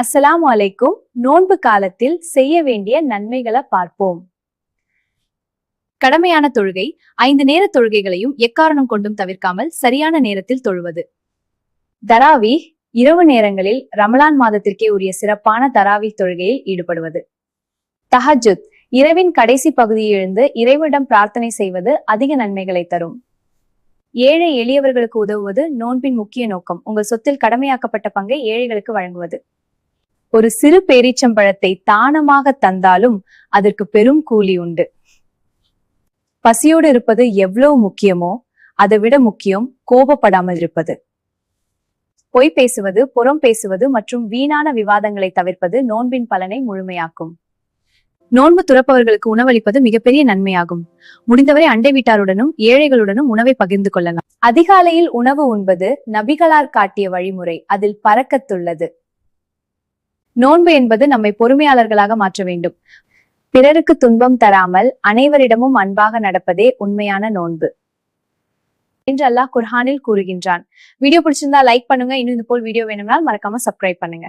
அஸ்ஸலாமு அலைக்கும். நோன்பு காலத்தில் செய்ய வேண்டிய நன்மைகளை பார்ப்போம். கடமையான தொழுகை 5 நேர தொழுகைகளையும் எக்காரணம் கொண்டும் தவிர்க்காமல் சரியான நேரத்தில் தொழுவது. தராவி இரவு நேரங்களில் ரமலான் மாதத்திற்கே உரிய சிறப்பான தராவி தொழுகையில் ஈடுபடுவது. தஹஜுத் இரவின் கடைசி பகுதியில் எழுந்து இறைவனிடம் பிரார்த்தனை செய்வது அதிக நன்மைகளை தரும். ஏழை எளியவர்களுக்கு உதவுவது நோன்பின் முக்கிய நோக்கம். உங்கள் சொத்தில் கடமையாக்கப்பட்ட பங்கை ஏழைகளுக்கு வழங்குவது. ஒரு சிறு பேரீச்சம்பழத்தை தானமாக தந்தாலும் அதற்கு பெரும் கூலி உண்டு. பசியோடு இருப்பது எவ்வளவு முக்கியமோ அதை விட முக்கியம் கோபப்படாமல் இருப்பது. பொய் பேசுவது, புறம் பேசுவது மற்றும் வீணான விவாதங்களை தவிர்ப்பது நோன்பின் பலனை முழுமையாக்கும். நோன்பு துறப்பவர்களுக்கு உணவளிப்பது மிகப்பெரிய நன்மையாகும். முடிந்தவரை அண்டை வீட்டாருடனும் ஏழைகளுடனும் உணவை பகிர்ந்து கொள்ளலாம். அதிகாலையில் உணவு உண்பது நபிகளார் காட்டிய வழிமுறை, அதில் பரக்கத்துள்ளது. நோன்பு என்பது நம்மை பொறுமையாளர்களாக மாற்ற வேண்டும். பிறருக்கு துன்பம் தராமல் அனைவரிடமும் அன்பாக நடப்பதே உண்மையான நோன்பு என்று அல்லாஹ் குர்ஆனில் கூறுகின்றான். வீடியோ பிடிச்சிருந்தா லைக் பண்ணுங்க. இன்னும் இது போல் வீடியோ வேணும்னால் மறக்காம சப்ஸ்கிரைப் பண்ணுங்க.